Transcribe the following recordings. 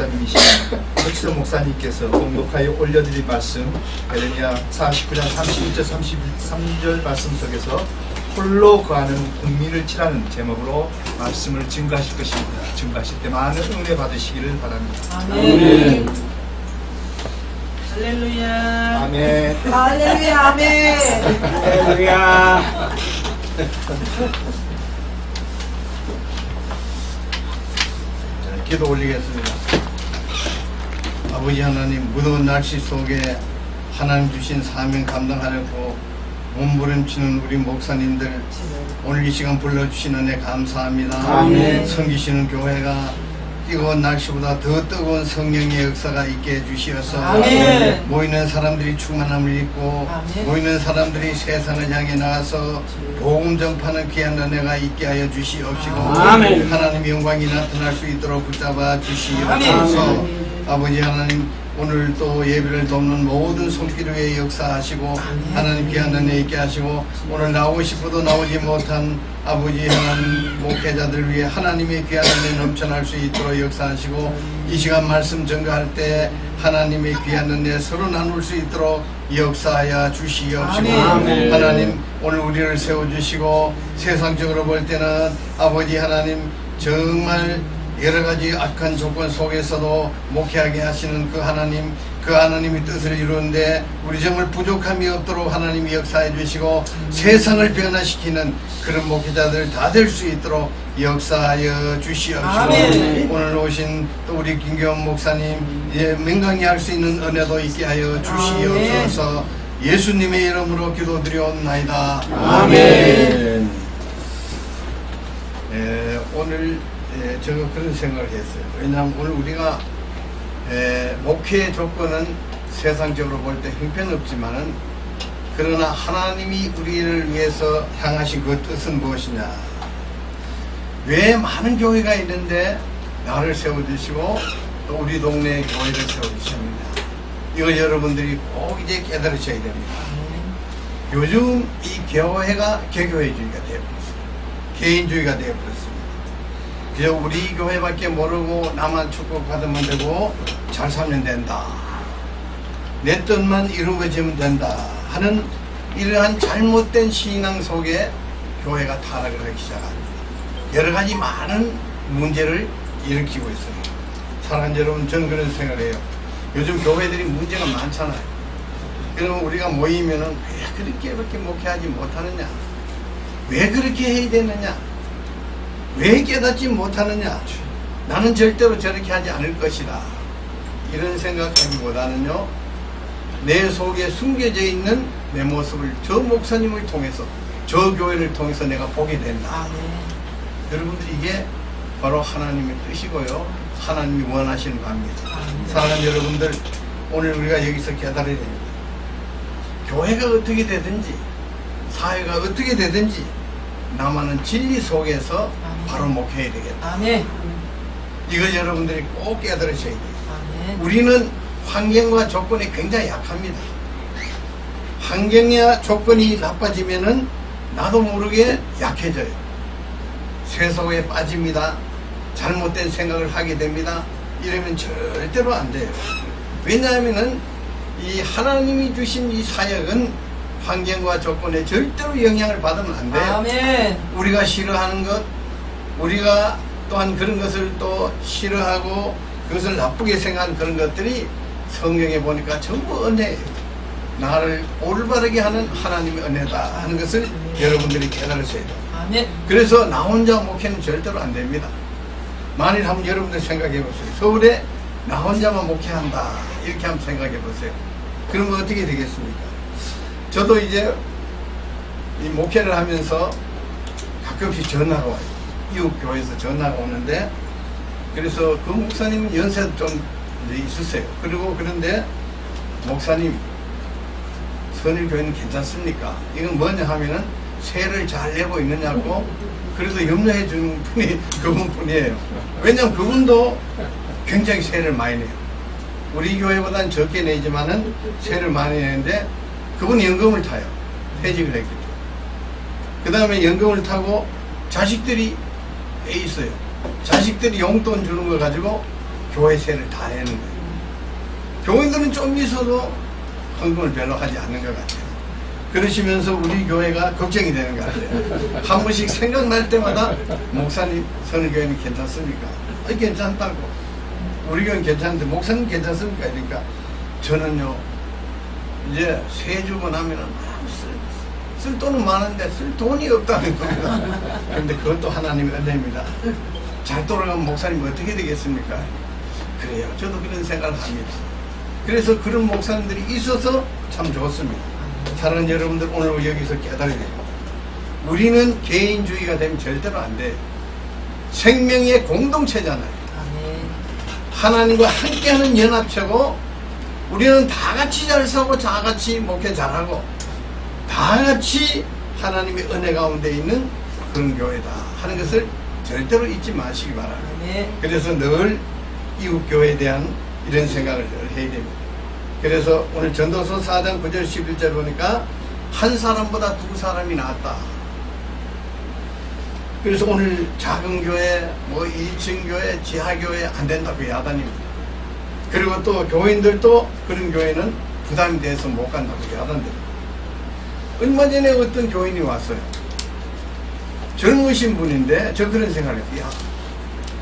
목사님이신 박지성 목사님께서 공독하여 올려드린 말씀 에레미야 49장 31절 33절 말씀 속에서 홀로 거하는 국민을 치라는 제목으로 말씀을 증거하실 것입니다. 증거하실 때 많은 은혜 받으시기를 바랍니다. 아멘. 할렐루야. 아멘. 할렐루야. 아멘. 할렐루야. 기도 올리겠습니다. 아버지 하나님, 무더운 날씨 속에 하나님 주신 사명 감당하려고 몸부림치는 우리 목사님들 오늘 이 시간 불러주신 은혜 감사합니다. 아멘. 섬기시는 교회가 뜨거운 날씨보다 더 뜨거운 성령의 역사가 있게 해주시어서 아멘. 모이는 사람들이 충만함을 입고 아멘. 모이는 사람들이 세상을 향해 나가서 복음 전파는 귀한 은혜가 있게 하여 주시옵시고 아멘. 하나님의 영광이 나타날 수 있도록 붙잡아 주시옵소서. 아멘. 아버지 하나님, 오늘 또 예배를 돕는 모든 손길을 역사하시고 하나님 귀한 은혜 있게 하시고 오늘 나오고 싶어도 나오지 못한 아버지 하나님 목회자들 위해 하나님의 귀한 은혜 넘쳐날 수 있도록 역사하시고 이 시간 말씀 전가할 때 하나님의 귀한 은혜 서로 나눌 수 있도록 역사하여 주시옵시고 아멘. 하나님 오늘 우리를 세워주시고 세상적으로 볼 때는 아버지 하나님 정말 여러가지 악한 조건 속에서도 목회하게 하시는 그 하나님의 뜻을 이루는데 우리 정말 부족함이 없도록 하나님이 역사해 주시고 세상을 변화시키는 그런 목회자들 다 될 수 있도록 역사하여 주시옵시고 아멘. 오늘 오신 또 우리 김경원 목사님 명강히 할 수 있는 은혜도 있게 하여 주시옵소서. 예수님의 이름으로 기도드리옵나이다. 아멘. 오늘 제가 그런 생각을 했어요. 왜냐하면 오늘 우리가 목회의 조건은 세상적으로 볼 때 형편없지만은 그러나 하나님이 우리를 위해서 향하신 그 뜻은 무엇이냐? 왜 많은 교회가 있는데 나를 세워주시고 또 우리 동네의 교회를 세워주십니다. 이걸 여러분들이 꼭 이제 깨달으셔야 됩니다. 요즘 이 교회가 개교회주의가 되어버렸어요. 개인주의가 되어버렸습니다. 그저 우리 교회밖에 모르고 나만 축복받으면 되고 잘 살면 된다. 내 뜻만 이루어지면 된다 하는 이러한 잘못된 신앙 속에 교회가 타락을 하기 시작합니다. 여러 가지 많은 문제를 일으키고 있어요. 사랑하는 여러분, 저는 그런 생각을 해요. 요즘 교회들이 문제가 많잖아요. 그러면 우리가 모이면은 왜 그렇게 목회하지 못하느냐? 왜 그렇게 해야 되느냐? 왜 깨닫지 못하느냐? 나는 절대로 저렇게 하지 않을 것이다. 이런 생각하기보다는요, 내 속에 숨겨져 있는 내 모습을 저 목사님을 통해서, 저 교회를 통해서 내가 보게 된다. 여러분들, 이게 바로 하나님의 뜻이고요, 하나님이 원하시는 겁니다. 사랑하는 여러분들, 오늘 우리가 여기서 깨달아야 됩니다. 교회가 어떻게 되든지 사회가 어떻게 되든지 나만은 진리 속에서 바로 목회해야 되겠다. 아멘. 이걸 여러분들이 꼭 깨달으셔야 돼요. 아멘. 우리는 환경과 조건이 굉장히 약합니다. 환경이나 조건이 나빠지면은 나도 모르게 약해져요. 쇠속에 빠집니다. 잘못된 생각을 하게 됩니다. 이러면 절대로 안 돼요. 왜냐하면은 이 하나님이 주신 이 사역은 환경과 조건에 절대로 영향을 받으면 안 돼요. 아멘. 우리가 싫어하는 것, 우리가 또한 그런 것을 또 싫어하고 그것을 나쁘게 생각하는 그런 것들이 성경에 보니까 전부 은혜예요. 나를 올바르게 하는 하나님의 은혜다 하는 것을 여러분들이 깨달으셔야 돼요. 아멘. 그래서 나 혼자 목회는 절대로 안 됩니다. 만일 한번 여러분들 생각해 보세요. 서울에 나 혼자만 목회한다 이렇게 한번 생각해 보세요. 그러면 어떻게 되겠습니까? 저도 이제 이 목회를 하면서 가끔씩 전화가 와요. 이웃 교회에서 전화가 오는데, 그래서 그 목사님 연세도 좀 있으세요. 그리고 그런데 목사님, 선일교회는 괜찮습니까? 이건 뭐냐 하면은 세를 잘 내고 있느냐고, 그래서 염려해 주는 분이 그분뿐이에요. 왜냐면 그분도 굉장히 세를 많이 내요. 우리 교회보다는 적게 내지만은 세를 많이 내는데 그분이 연금을 타요. 퇴직을 했기 때문에. 그 다음에 연금을 타고 자식들이 애 있어요. 자식들이 용돈 주는 걸 가지고 교회 세를 다 내는 거예요. 교인들은 좀 있어도 헌금을 별로 하지 않는 것 같아요. 그러시면서 우리 교회가 걱정이 되는 것 같아요. 한 번씩 생각날 때마다 목사님 선교회는 괜찮습니까? 괜찮다고. 우리 교회는 괜찮은데 목사님 괜찮습니까? 그러니까 저는요 이제 세 주고 나면은 쓸 돈은 많은데 쓸 돈이 없다는 겁니다. 그런데 그것도 하나님의 은혜입니다. 잘 돌아가면 목사님 어떻게 되겠습니까? 그래요. 저도 그런 생각을 합니다. 그래서 그런 목사님들이 있어서 참 좋습니다. 사랑하는 여러분들, 오늘 여기서 깨달아야 돼요. 우리는 개인주의가 되면 절대로 안 돼요. 생명의 공동체잖아요. 하나님과 함께하는 연합체고, 우리는 다 같이 잘 살고 다 같이 목회 잘하고 다 같이 하나님의 은혜 가운데 있는 그런 교회다 하는 것을 절대로 잊지 마시기 바랍니다. 그래서 늘 이웃 교회에 대한 이런 생각을 늘 해야 됩니다. 그래서 오늘 전도서 4장 9절 11절 보니까 한 사람보다 두 사람이 낫다. 그래서 오늘 작은 교회, 2층 교회, 지하 교회 안 된다고 야단입니다. 그리고 또 교인들도 그런 교회는 부담이 돼서 못 간다고 야단됩니다. 얼마 전에 어떤 교인이 왔어요. 젊으신 분인데 저 그런 생각을 했어요. 야,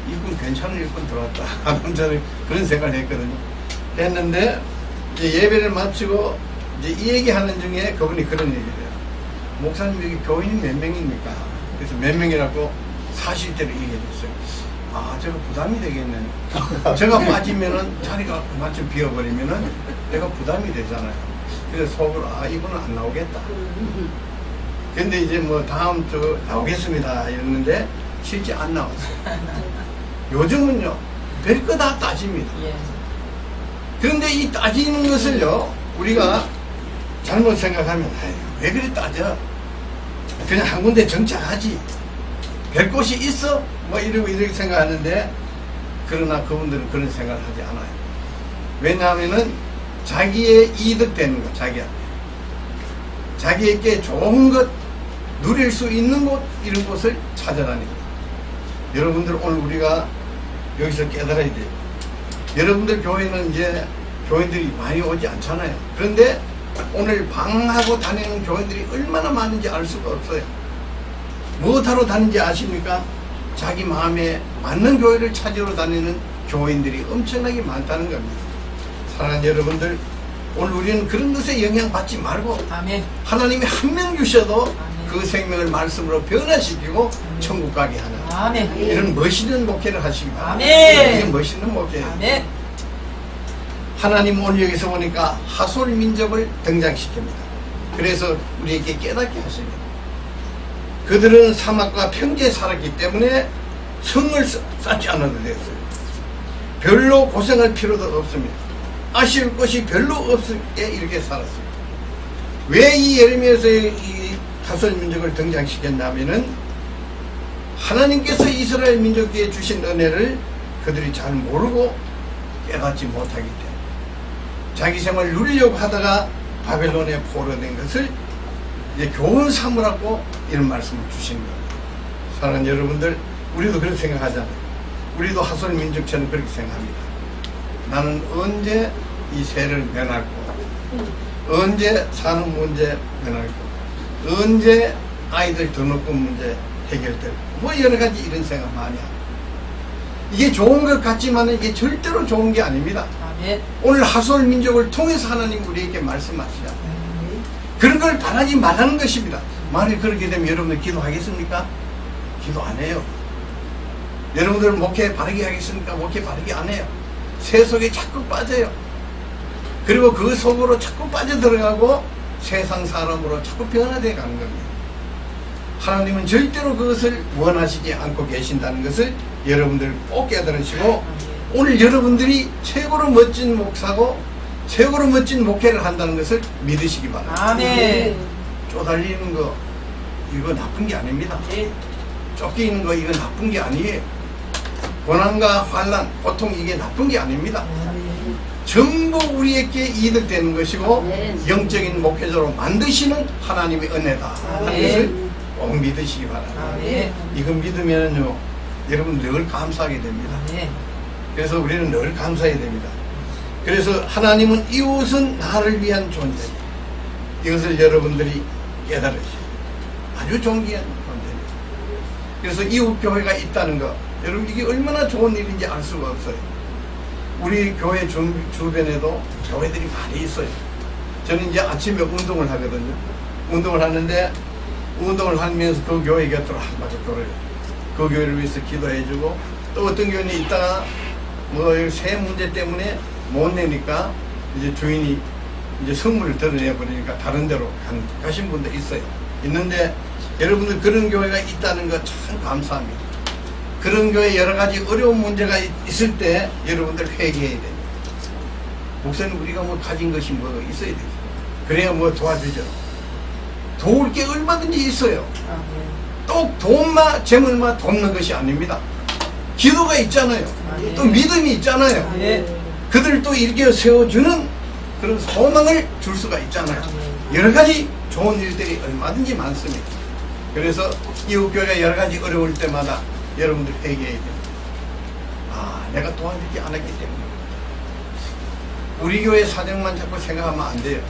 이분 괜찮은 일꾼 들어왔다. 저는 그런 생각을 했거든요. 했는데 이제 예배를 마치고 이제 이 얘기하는 중에 그분이 그런 얘기를 해요. 목사님 여기 교인이 몇 명입니까? 그래서 몇 명이라고 사실대로 얘기해 줬어요. 아, 저거 부담이 되겠네. 제가 빠지면은 자리가 그만큼 비어버리면은 내가 부담이 되잖아요. 그래서 속으로 이분은 안 나오겠다. 근데 이제 다음 주 나오겠습니다 이랬는데 실제 안 나왔어요. 요즘은요 별거 다 따집니다. 그런데 이 따지는 것을요 우리가 잘못 생각하면 왜 그리 따져? 그냥 한 군데 정착하지. 별 곳이 있어? 이렇게 생각하는데, 그러나 그분들은 그런 생각을 하지 않아요. 왜냐하면은 자기의 이득 되는 것, 자기에게 좋은 것, 누릴 수 있는 곳, 이런 곳을 찾아다닙니다. 여러분들 오늘 우리가 여기서 깨달아야 돼요. 여러분들 교회는 이제 교인들이 많이 오지 않잖아요. 그런데 오늘 방하고 다니는 교인들이 얼마나 많은지 알 수가 없어요. 무엇하러 다니는지 아십니까? 자기 마음에 맞는 교회를 찾으러 다니는 교인들이 엄청나게 많다는 겁니다. 사랑하는 여러분들, 오늘 우리는 그런 것에 영향받지 말고 아멘. 하나님이 한 명 주셔도 아멘. 그 생명을 말씀으로 변화시키고 천국 가게 하는 아멘. 이런 멋있는 목회를 하시기 바랍니다. 아멘. 이게 멋있는 목회예요. 아멘. 하나님 오늘 여기서 보니까 하솔 민족을 등장시킵니다. 그래서 우리에게 깨닫게 하십니다. 그들은 사막과 평지에 살았기 때문에 성을 쌓지 않아도 되었어요. 별로 고생할 필요도 없습니다. 아쉬울 것이 별로 없게 이렇게 살았습니다. 왜 이 예레미야서의 이 하솔 민족을 등장시켰냐면은 하나님께서 이스라엘 민족에게 주신 은혜를 그들이 잘 모르고 깨닫지 못하기 때문에 자기 생활을 누리려고 하다가 바벨론에 포로된 것을 이제 교훈 삼으라고 이런 말씀을 주신 거예요. 사랑하는 여러분들, 우리도 그렇게 생각하잖아요. 우리도 하솔 민족처럼 그렇게 생각합니다. 나는 언제 이 세를 면할 거, 언제 사는 문제 면할 거, 언제 아이들 등록금 문제 해결될 거, 여러 가지 이런 생각 많이 합니다. 이게 좋은 것 같지만 이게 절대로 좋은 게 아닙니다. 아멘. 오늘 하솔 민족을 통해서 하나님 우리에게 말씀하시잖아요. 그런 걸 바라지 말라는 것입니다. 만일 그렇게 되면 여러분들 기도하겠습니까? 기도 안 해요. 여러분들 목회 바르게 하겠습니까? 목회 바르게 안 해요. 새 속에 자꾸 빠져요. 그리고 그 속으로 자꾸 빠져들어가고 세상 사람으로 자꾸 변화되어 가는 겁니다. 하나님은 절대로 그것을 원하시지 않고 계신다는 것을 여러분들 꼭 깨달으시고, 오늘 여러분들이 최고로 멋진 목사고 최고로 멋진 목회를 한다는 것을 믿으시기 바랍니다. 아멘. 쪼달리는 거 이거 나쁜 게 아닙니다. 쫓기는 거 이거 나쁜 게 아니에요. 고난과 환난, 고통 이게 나쁜 게 아닙니다. 전부 우리에게 이득되는 것이고 영적인 목회자로 만드시는 하나님의 은혜다 하는 것을 꼭 믿으시기 바랍니다. 아멘. 이거 믿으면요 여러분 늘 감사하게 됩니다. 아멘. 그래서 우리는 늘 감사해야 됩니다. 그래서 하나님은 이웃은 나를 위한 존재. 이것을 여러분들이 깨달으셔야 돼요. 아주 존귀한 존재입니다. 그래서 이웃교회가 있다는 것, 여러분 이게 얼마나 좋은 일인지 알 수가 없어요. 우리 교회 주변에도 교회들이 많이 있어요. 저는 이제 아침에 운동을 하거든요. 운동을 하는데 운동을 하면서 그 교회 곁으로 한 바퀴 돌아요. 그 교회를 위해서 기도해주고, 또 어떤 교회는 있다가 뭐 새 문제 때문에 못 내니까 이제 주인이 이제 선물을 드러내 버리니까 다른 데로 가신 분도 있어요. 있는데 여러분들 그런 교회가 있다는 거 참 감사합니다. 그런 교회 여러 가지 어려운 문제가 있을 때 여러분들 회개해야 됩니다. 목사님 우리가 뭐 가진 것이 뭐 있어야 되죠. 그래야 뭐 도와주죠. 도울 게 얼마든지 있어요. 또 돈만 재물만 돕는 것이 아닙니다. 기도가 있잖아요. 또 믿음이 있잖아요. 그들을 또 이렇게 세워주는 그런 소망을 줄 수가 있잖아요. 여러 가지 좋은 일들이 얼마든지 많습니다. 그래서 이웃교회가 여러 가지 어려울 때마다 여러분들 회개해야 됩니다. 아, 내가 도와주지 않았기 때문에. 우리 교회 사정만 자꾸 생각하면 안 돼요.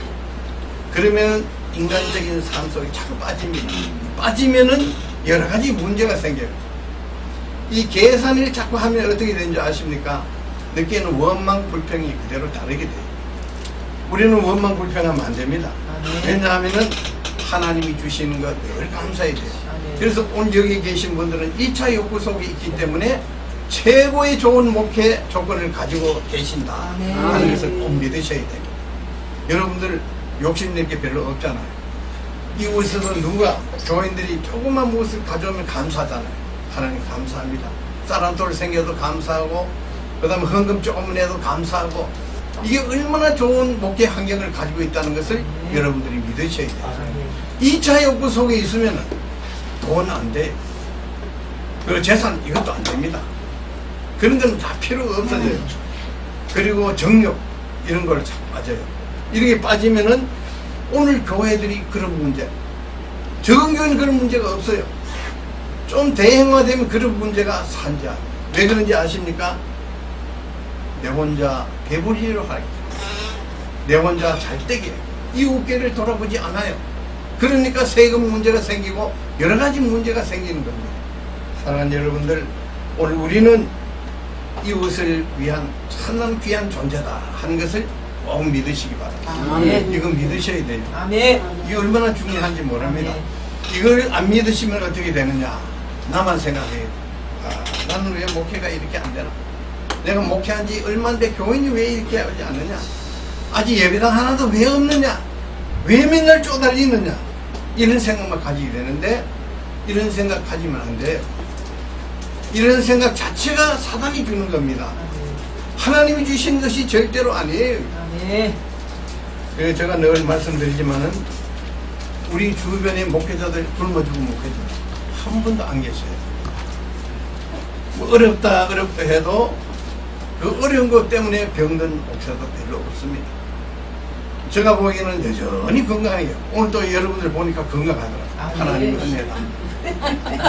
그러면 인간적인 삶 속에 자꾸 빠집니다. 빠지면은 여러 가지 문제가 생겨요. 이 계산을 자꾸 하면 어떻게 되는지 아십니까? 늦게는 원망 불평이 그대로 다르게 돼요. 우리는 원망 불평하면 안 됩니다. 왜냐하면은 하나님이 주시는 것 늘 감사해야 돼요. 그래서 오늘 여기 계신 분들은 1차 욕구 속에 있기 때문에 최고의 좋은 목회 조건을 가지고 계신다 하는 것을 꼭 믿으셔야 됩니다. 여러분들 욕심낼 게 별로 없잖아요. 이곳에서 누가 교인들이 조그만 무엇을 가져오면 감사하잖아요. 하나님 감사합니다. 쌀 한 톨 생겨도 감사하고, 그 다음에 헌금 조금 내도 감사하고, 이게 얼마나 좋은 목회 환경을 가지고 있다는 것을 여러분들이 믿으셔야 돼요. 2차 욕구 속에 있으면 돈 안 돼요. 그리고 재산 이것도 안 됩니다. 그런 건 다 필요가 없어져요. 그리고 정욕 이런 걸 자꾸 빠져요. 이렇게 빠지면은 오늘 교회들이 그런 문제, 적은 교회는 그런 문제가 없어요. 좀 대형화되면 그런 문제가 산자. 왜 그런지 아십니까? 내 혼자 배부리로 하기, 내 혼자 잘되게 이웃교회를 돌아보지 않아요. 그러니까 세금 문제가 생기고 여러 가지 문제가 생기는 겁니다. 사랑하는 여러분들, 오늘 우리는 이웃을 위한 참난 귀한 존재다 하는 것을 꼭 믿으시기 바랍니다. 아멘. 이거 믿으셔야 돼요. 아멘. 이게 얼마나 중요한지 모릅니다. 이걸 안 믿으시면 어떻게 되느냐? 나만 생각해요. 아, 나는 왜 목회가 이렇게 안 되나? 내가 목회한 지 얼마인데 교인이 왜 이렇게 하지 않느냐? 아직 예배당 하나도 왜 없느냐? 왜 맨날 쪼달리느냐? 이런 생각만 가지게 되는데, 이런 생각 가지면 안 돼요. 이런 생각 자체가 사단이 주는 겁니다. 하나님이 주신 것이 절대로 아니에요. 그래서 제가 늘 말씀드리지만은 우리 주변에 목회자들 굶어 죽은 목회자 한 분도 안 계셔요. 뭐 어렵다 해도 그 어려운 것 때문에 병든 목사도 별로 없습니다. 제가 보기에는 여전히 건강해요. 오늘 또 여러분들 보니까 건강하더라고요. 하나님 은혜다.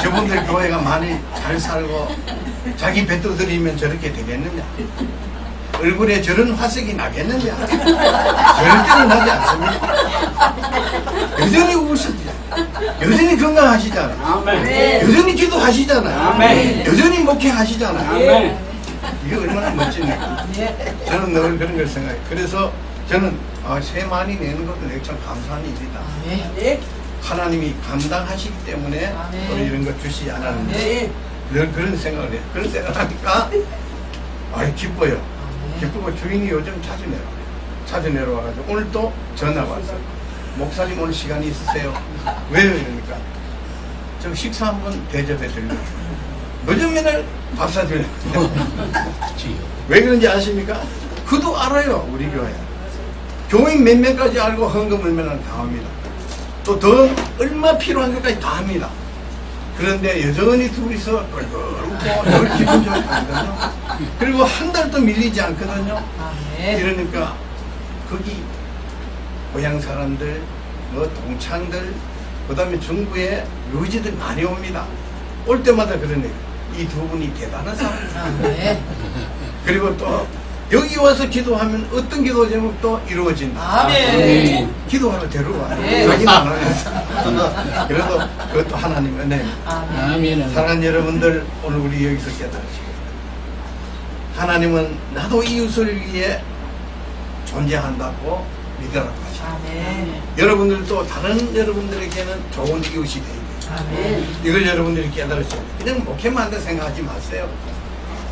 저분들 교회가 많이 잘 살고 자기 뱃도 들이면 저렇게 되겠느냐? 얼굴에 저런 화색이 나겠느냐? 절대로 나지 않습니다. 여전히 웃으시잖아요. 여전히 건강하시잖아요. 아멘. 여전히 기도하시잖아요. 아멘. 여전히 목회하시잖아요. 아멘. 이게 얼마나 멋집니까? 저는 늘 그런 걸 생각해요. 그래서 저는 세 많이 내는 것도 내가 참 감사한 일이다. 하나님이 감당하시기 때문에 또 이런 거 주시지 않았는데 늘 그런 생각을 해요. 그런 생각을 하니까 기뻐요. 기쁘고 주인이 요즘 자주 내려와요. 자주 내려와가지고 오늘 또 전화가 왔어요. 목사님 오늘 시간이 있으세요? 왜요? 이러니까 좀 식사 한번 대접해 드리려고. 요즘 맨날 밥 사주려고. 왜 그런지 아십니까? 그도 알아요. 우리 교회 교인 몇 명까지 알고 헌금 얼마나 다 합니다. 또 더 얼마 필요한 것까지 다 합니다. 그런데 여전히 둘이서 꿀꿀 웃고 늘 기분 좋게 하거든요. 그리고 한 달도 밀리지 않거든요. 이러니까 거기 고향 사람들, 뭐 동창들, 그 다음에 중부에 묘지들 많이 옵니다. 올 때마다 그러네요. 이 두 분이 대단한 사람이다. 그리고 또 여기 와서 기도하면 어떤 기도 제목도 이루어진다. 아멘. 기도하러 데려와. 네. 자기는 안 하면서. 그래도 그것도 하나님 은혜입니다. 아멘. 사랑하는 여러분들, 오늘 우리 여기서 깨달으시고 하나님은 나도 이웃을 위해 존재한다고 믿으라고 하시고 아멘. 여러분들도 다른 여러분들에게는 좋은 이웃이 되야 돼요. 아멘. 이걸 여러분들이 깨달으셔야 돼요. 그냥 목회만 한다 생각하지 마세요.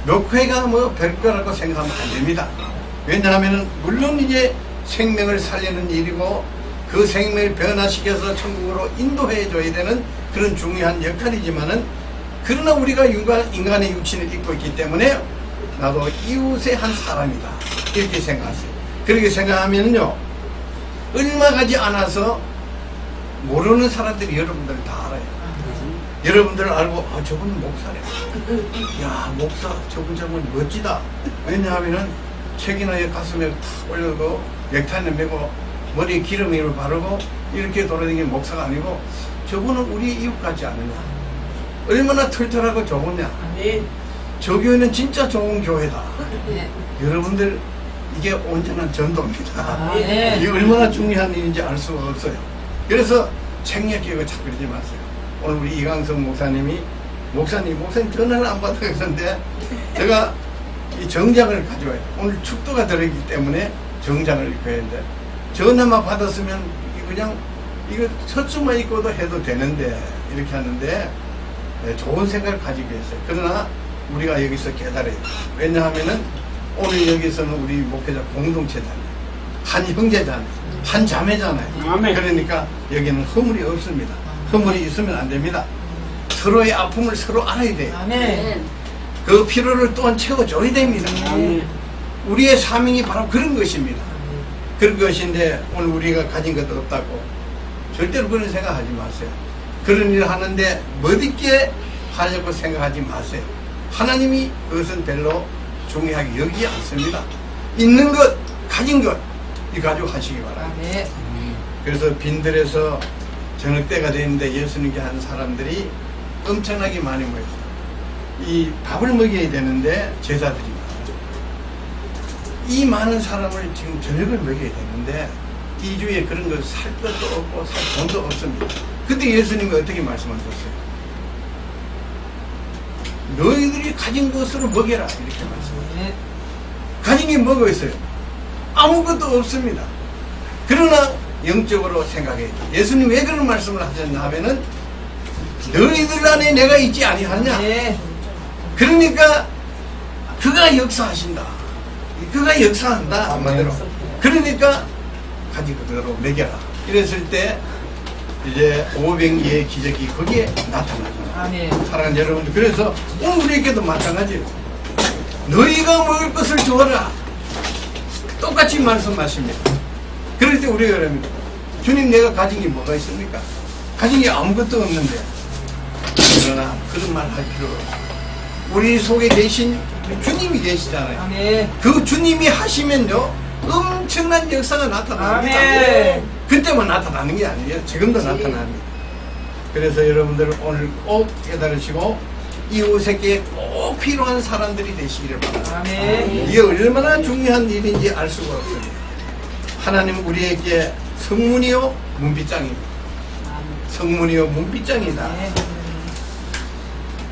목회가 뭐 별거라고 생각하면 안 됩니다. 왜냐하면 물론 이제 생명을 살리는 일이고 그 생명을 변화시켜서 천국으로 인도해 줘야 되는 그런 중요한 역할이지만은, 그러나 우리가 인간의 육신을 입고 있기 때문에 나도 이웃의 한 사람이다 이렇게 생각하세요. 그렇게 생각하면요 얼마 가지 않아서 모르는 사람들이 여러분들 다 알아요. 여러분들 알고 저분은 목사래. 야 목사 저분 멋지다. 왜냐하면은 책이나 가슴에 탁 올려도 넥타이를 메고 머리에 기름을 바르고 이렇게 돌아다니는 목사가 아니고 저분은 우리 이웃 같지 않느냐. 얼마나 털털하고 좋으냐. 아멘. 저 교회는 진짜 좋은 교회다. 네. 여러분들 이게 온전한 전도입니다. 아멘. 이게 얼마나 중요한 일인지 알 수가 없어요. 그래서 책략기획을 자꾸 그러지 마세요. 오늘 우리 이강성 목사님 전화를 안 받았는데 제가 이 정장을 가져와야 돼. 오늘 축도가 들어있기 때문에 정장을 입어야 되는데 전화만 받았으면 그냥 이거 셔츠만 입고도 해도 되는데 이렇게 하는데 좋은 생각을 가지고 있어요. 그러나 우리가 여기서 깨달아야 돼요. 왜냐하면은 오늘 여기서는 우리 목회자 공동체잖아요. 한 형제잖아요. 한 자매잖아요. 아멘. 그러니까 여기는 허물이 없습니다. 허물이 있으면 안 됩니다. 서로의 아픔을 서로 알아야 돼요. 아멘. 그 필요를 또한 채워줘야 됩니다. 아멘. 우리의 사명이 바로 그런 것입니다. 그런 것인데 오늘 우리가 가진 것도 없다고 절대로 그런 생각하지 마세요. 그런 일을 하는데 멋있게 하려고 생각하지 마세요. 하나님이 그것은 별로 중요하게 여기지 않습니다. 있는 것, 가진 것, 이 가지고 하시기 바랍니다. 아멘. 그래서 빈들에서 저녁 때가 됐는데 예수님께 한 사람들이 엄청나게 많이 모였어요. 이 밥을 먹여야 되는데 제자들이 많아요. 이 많은 사람을 지금 저녁을 먹여야 되는데 이 주에 그런 거 살 것도 없고 살 돈도 없습니다. 그때 예수님이 어떻게 말씀하셨어요? 너희들이 가진 것으로 먹여라 이렇게 말씀하셨어요. 네. 가진 게 뭐가 있어요? 아무것도 없습니다. 그러나 영적으로 생각해야 돼요. 예수님 왜 그런 말씀을 하셨냐 하면은 너희들 안에 내가 있지 아니하냐. 네. 그러니까 그가 역사하신다. 그가 역사한다 한마디로. 그러니까 가진 그대로 먹여라. 이랬을 때 이제 500개의 기적이 거기에 나타나잖아요. 아멘. 사랑하는 여러분들, 그래서 오늘 우리에게도 마찬가지예요. 너희가 먹을 것을 주어라. 똑같이 말씀하십니다. 그럴 때 우리가 그럽니다. 주님 내가 가진 게 뭐가 있습니까? 가진 게 아무것도 없는데. 그러나 그런 말 할 필요 없어요. 우리 속에 계신 주님이 계시잖아요. 아멘. 그 주님이 하시면요 엄청난 역사가 나타납니다. 아멘. 그때만 나타나는 게 아니에요. 지금도 나타납니다. 그래서 여러분들 오늘 꼭 깨달으시고 이웃에게 꼭 필요한 사람들이 되시기를 바랍니다. 아멘. 이게 얼마나 중요한 일인지 알 수가 없습니다. 하나님 우리에게 성문이요 문빗장입니다. 성문이요 문빗장이다. 네.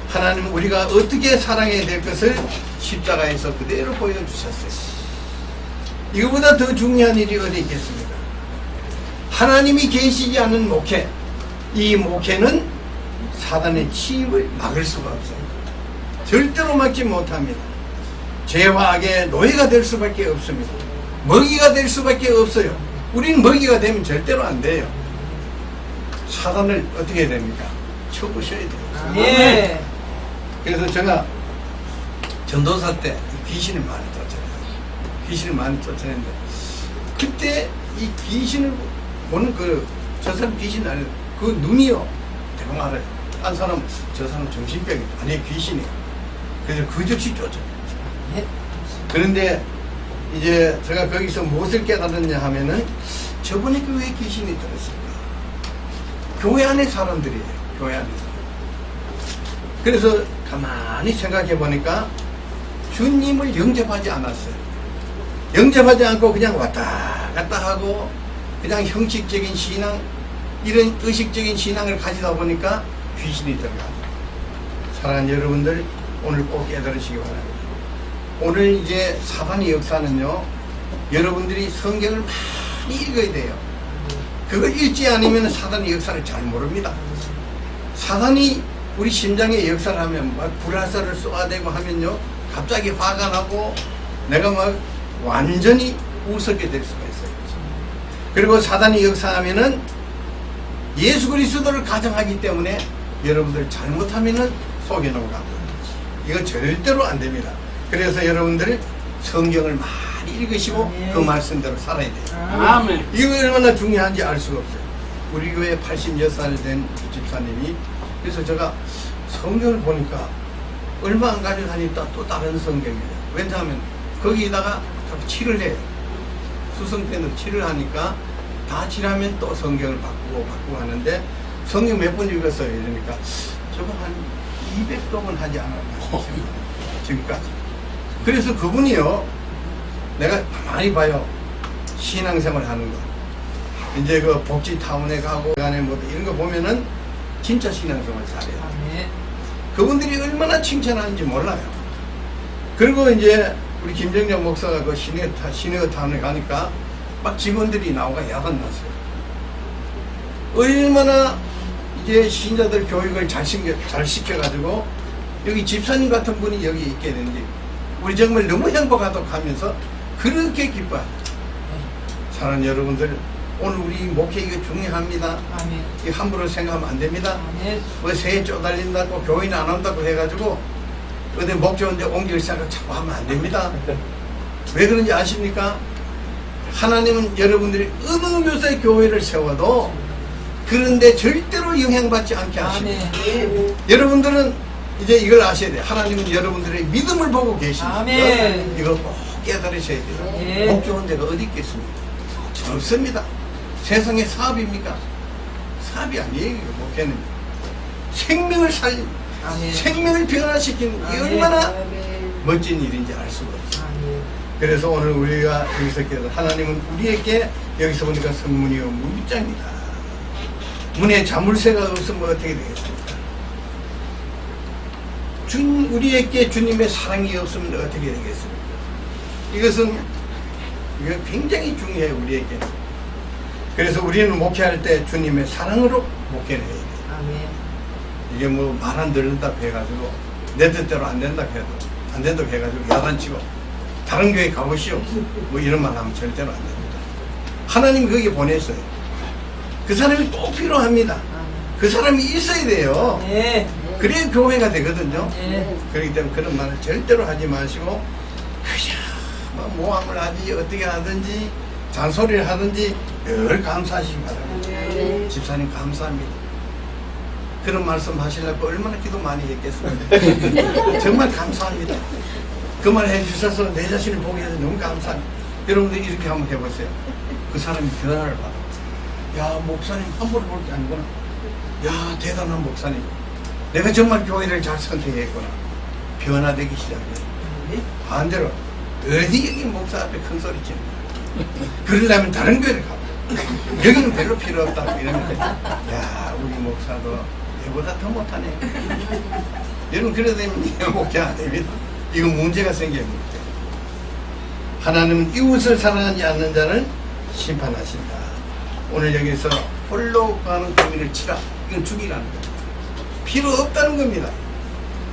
하나님 우리가 어떻게 살아가야 될 것을 십자가에서 그대로 보여주셨어요. 이거보다 더 중요한 일이 어디 있겠습니까? 하나님이 계시지 않은 목회, 이 목회는 사단의 침입을 막을 수가 없어요. 절대로 막지 못합니다. 죄와 악의 노예가 될 수밖에 없습니다. 먹이가 될 수밖에 없어요. 우리는 먹이가 되면 절대로 안 돼요. 사단을 어떻게 해야 됩니까? 쳐부셔야 돼요. 네. 그래서 제가 전도사 때 귀신을 많이 쫓아내요. 귀신을 많이 쫓아냈는데 그때 이 귀신을 보는 저 사람 귀신 아니에요. 그 눈이요 대박 알아요. 한 사람 저 사람 정신병이다. 아니 귀신이에요. 그래서 그 즉시 쫓아내요. 네. 그런데 이제 제가 거기서 무엇을 깨달았냐 하면은 저번에 교회에 귀신이 들었을까? 교회 안에 사람들이에요. 교회 안에서. 그래서 가만히 생각해 보니까 주님을 영접하지 않았어요. 영접하지 않고 그냥 왔다 갔다 하고 그냥 형식적인 신앙, 이런 의식적인 신앙을 가지다 보니까 귀신이 들어갑니다. 사랑하는 여러분들, 오늘 꼭 깨달으시기 바랍니다. 오늘 이제 사단의 역사는요, 여러분들이 성경을 많이 읽어야 돼요. 그걸 읽지 않으면 사단의 역사를 잘 모릅니다. 사단이 우리 심장의 역사를 하면 막 불화살을 쏘아대고 하면요, 갑자기 화가 나고 내가 막 완전히 우습게 될 수가 있어요. 그리고 사단이 역사하면은 예수 그리스도를 가정하기 때문에 여러분들 잘못하면은 속여놓고 갑니다. 이거 절대로 안 됩니다. 그래서 여러분들 성경을 많이 읽으시고 그 말씀대로 살아야 돼요. 아멘. 이거 얼마나 중요한지 알 수가 없어요. 우리 교회 86살 된 집사님이, 그래서 제가 성경을 보니까 얼마 안 가져다니까 또 다른 성경이에요. 왜냐하면 거기다가 자꾸 칠을 해요. 수성펜으로 칠을 하니까 다 칠하면 또 성경을 바꾸고 하는데, 성경 몇 번 읽었어요. 이러니까 저거 한 200동은 하지 않았나 지금까지. 그래서 그분이요, 내가 많이 봐요. 신앙생활 하는 거. 이제 그 복지타운에 가고 안에 뭐 이런 거 보면은 진짜 신앙생활 잘해요. 아멘. 그분들이 얼마나 칭찬하는지 몰라요. 그리고 이제 우리 김정정 목사가 그 시내타운에 가니까 막 직원들이 나오가 야단 났어요. 얼마나 이제 신자들 교육을 잘 시켜가지고 여기 집사님 같은 분이 여기 있게 되는지 우리 정말 너무 행복하다고 하면서 그렇게 기뻐요. 사랑하는 여러분들, 오늘 우리 목회 이거 중요합니다. 아멘. 이 함부로 생각하면 안 됩니다. 아멘. 뭐 새해 쪼달린다고 교인 안 온다고 해가지고 어디 목 좋은데 옮길 생각 자꾸 하면 안 됩니다. 왜 그런지 아십니까? 하나님은 여러분들이 어느 묘사의 교회를 세워도 그런데 절대로 영향받지 않게 하십니다. 아멘. 여러분들은 이제 이걸 아셔야 돼요. 하나님은 여러분들의 믿음을 보고 계십니다. 아멘. 이거 꼭 깨달으셔야 돼요. 예. 목 좋은 데가 어디 있겠습니까? 없습니다. 세상에 사업입니까? 사업이 아니에요. 목회는 생명을 아멘. 생명을 변화시키는 게 아멘. 얼마나 멋진 일인지 알 수가 없어요. 아멘. 그래서 오늘 우리가 여기서 깨달은 하나님은 우리에게, 여기서 보니까 성문이요 문장이다. 문에 자물쇠가 없으면 어떻게 되겠습니까? 우리에게 주님의 사랑이 없으면 어떻게 되겠습니까? 이것은 이거 굉장히 중요해요, 우리에게. 그래서 우리는 목회할 때 주님의 사랑으로 목회를 해야 돼요. 아멘. 이게 뭐 말 안 들른다고 해가지고 내 뜻대로 안 된다고 해도 안 된다고 해가지고 야단치고 다른 교회 가보시오 뭐 이런 말 하면 절대로 안 됩니다. 하나님 거기 보냈어요. 그 사람이 꼭 필요합니다. 그 사람이 있어야 돼요. 네. 그래야 교회가 되거든요. 네. 그렇기 때문에 그런 말을 절대로 하지 마시고 그냥 뭐 모함을 하지 어떻게 하든지 잔소리를 하든지 늘 감사하시기 바랍니다. 네. 집사님 감사합니다. 그런 말씀 하시려고 얼마나 기도 많이 했겠습니까? 정말 감사합니다. 그 말 해주셔서 내 자신을 보게 해서 너무 감사합니다. 여러분들 이렇게 한번 해보세요. 그 사람이 변화를 받아. 야, 목사님 함부로 볼 게 아니구나. 야, 대단한 목사님. 내가 정말 교회를 잘 선택했구나. 변화되기 시작해요. 반대로 어디 여기 목사 앞에 큰 소리 치는 거야. 그러려면 다른 교회를 가봐. 여기는 별로 필요 없다고 이러면 야, 우리 목사도 얘보다 더 못하네. 여러분 그래도 되면 목회 안 됩니다. 이거 문제가 생겨요. 문제. 하나님은 이웃을 사랑하지 않는 자는 심판하신다. 오늘 여기서 홀로 가는 고민을 치라. 이건 죽이라는 겁니다. 필요 없다는 겁니다.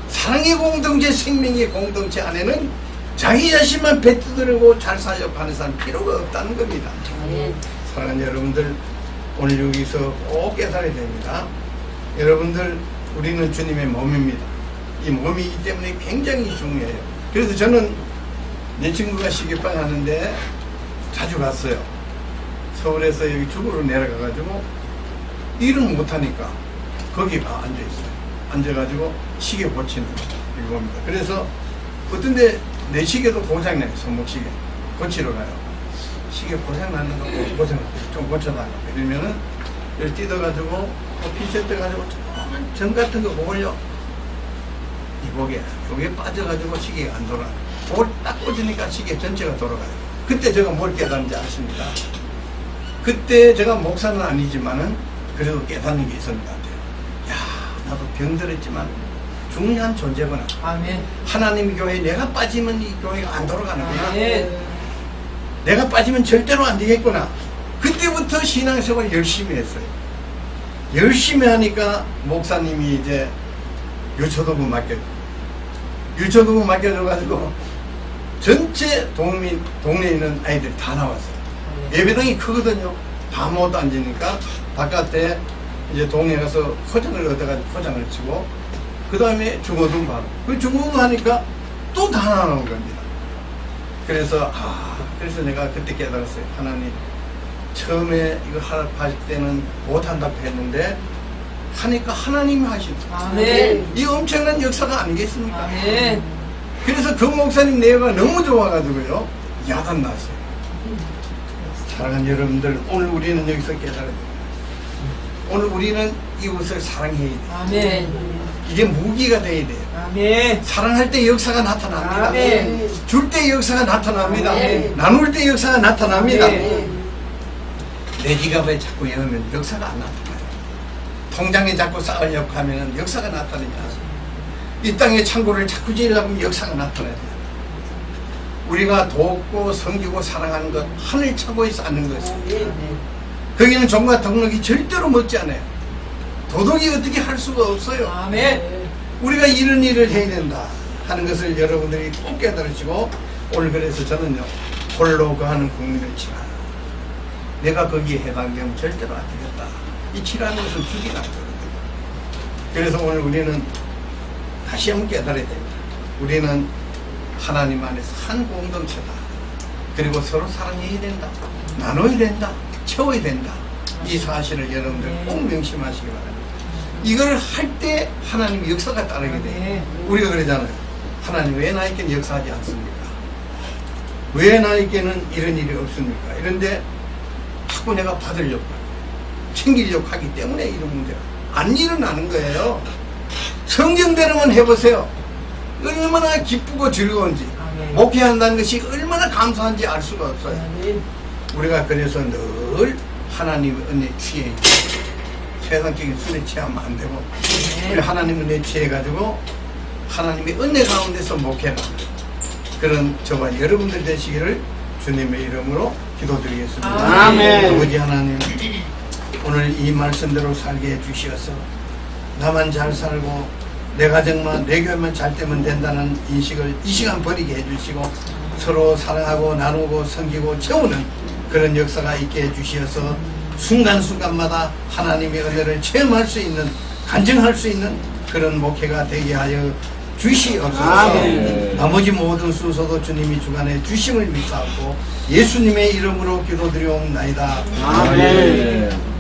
사랑의 공동체, 생명의 공동체 안에는 자기 자신만 뱉어들고 잘 살려고 하는 사람 필요가 없다는 겁니다. 사랑하는 여러분들, 오늘 여기서 꼭 깨달아야 됩니다. 여러분들, 우리는 주님의 몸입니다. 이 몸이기 때문에 굉장히 중요해요. 그래서 저는 내 친구가 시계방 하는데 자주 갔어요. 서울에서 여기 죽으로 내려가가지고 일은 못하니까 거기가 앉아있어요. 앉아가지고 시계 고치는 이겁니다. 그래서 어떤데 내 시계도 고장나요. 손목시계 고치러 가요. 시계 고장나는 거 고장나요. 좀 고쳐달라고 이러면은 여기 뜯어가지고 피셋 가지고 정 같은 거 보걸요. 이보게 여기에 빠져가지고 시계가 안 돌아. 돌 딱 꽂으니까 시계 전체가 돌아가요. 그때 제가 뭘 깨달은지 아십니까? 그때 제가 목사는 아니지만은 그래도 깨닫는 게 있었는 것 같아요. 야, 나도 병들었지만 중요한 존재구나. 아멘. 하나님 교회에 내가 빠지면 이 교회가 안 돌아가는구나. 아멘. 내가 빠지면 절대로 안 되겠구나. 그때부터 신앙생활 열심히 했어요. 열심히 하니까 목사님이 이제 유초도부 맡겨줘가지고 전체 동네에 있는 아이들이 다 나왔어요. 예배당이 크거든요. 다 못 앉으니까 바깥에 이제 동네 가서 포장을 얻어가지고 포장을 치고 그 다음에 중어등 바로 그 중어등 하니까 또 다 나오는 겁니다. 그래서 그래서 내가 그때 깨달았어요. 하나님, 처음에 이거 하실 때는 못한다고 했는데 하니까 하나님이 하신다. 아멘. 이 엄청난 역사가 아니겠습니까? 아멘. 그래서 그 목사님 내용가 너무 좋아가지고요, 야단 났어요. 사랑하는 여러분들, 오늘 우리는 여기서 깨달아야 됩니다. 오늘 우리는 이웃을 사랑해야 돼요. 아멘. 이게 무기가 돼야 돼요. 아멘. 사랑할 때 역사가 나타납니다. 아멘. 줄 때 역사가 나타납니다. 아멘. 나눌 때 역사가 나타납니다. 아멘. 내 지갑에 자꾸 열면 역사가 안 나타나요. 통장에 자꾸 쌓으려고 하면 역사가 나타납니다. 이 땅에 창고를 자꾸 지으려고 하면 역사가 나타나야 돼요. 우리가 돕고 섬기고 사랑하는 것, 하늘 창고에 쌓는 것입니다. 거기는 종과 덕록이 절대로 먹지 않아요. 도덕이 어떻게 할 수가 없어요. 아멘. 우리가 이런 일을 해야 된다 하는 것을 여러분들이 꼭 깨달으시고, 오늘 그래서 저는요, 홀로 거하는 국민을 치라. 내가 거기에 해당되면 절대로 안 되겠다. 이 치라는 것은 죽이라는 거거든요. 그래서 오늘 우리는 다시 한번 깨달아야 됩니다. 우리는 하나님 안에서 한 공동체다. 그리고 서로 사랑해야 된다. 나눠야 된다. 채워야 된다. 이 사실을 여러분들 꼭 명심하시기 바랍니다. 이걸 할 때 하나님의 역사가 따르게 돼요. 우리가 그러잖아요. 하나님 왜 나에게는 역사하지 않습니까? 왜 나에게는 이런 일이 없습니까? 이런데 자꾸 내가 받으려고 챙기려고 하기 때문에 이런 문제가 안 일어나는 거예요. 성경대로만 해보세요. 얼마나 기쁘고 즐거운지, 아멘. 목회한다는 것이 얼마나 감사한지 알 수가 없어요. 아멘. 우리가 그래서 늘 하나님의 은혜에 취해 있고, 세상적인 술에 취하면 안 되고, 우리 하나님의 은혜에 취해가지고 하나님의 은혜 가운데서 목회하는 그런 저와 여러분들 되시기를 주님의 이름으로 기도드리겠습니다. 아멘. 아버지 하나님, 오늘 이 말씀대로 살게 해주시어서 나만 잘 살고 내 가정만, 내 교회만 잘 되면 된다는 인식을 이 시간 버리게 해주시고, 서로 사랑하고 나누고 섬기고 채우는 그런 역사가 있게 해주시어서 순간순간마다 하나님의 은혜를 체험할 수 있는, 간증할 수 있는 그런 목회가 되게 하여 주시옵소서. 아멘. 나머지 모든 순서도 주님이 주관해 주심을 믿사옵고 예수님의 이름으로 기도드리옵나이다. 아멘.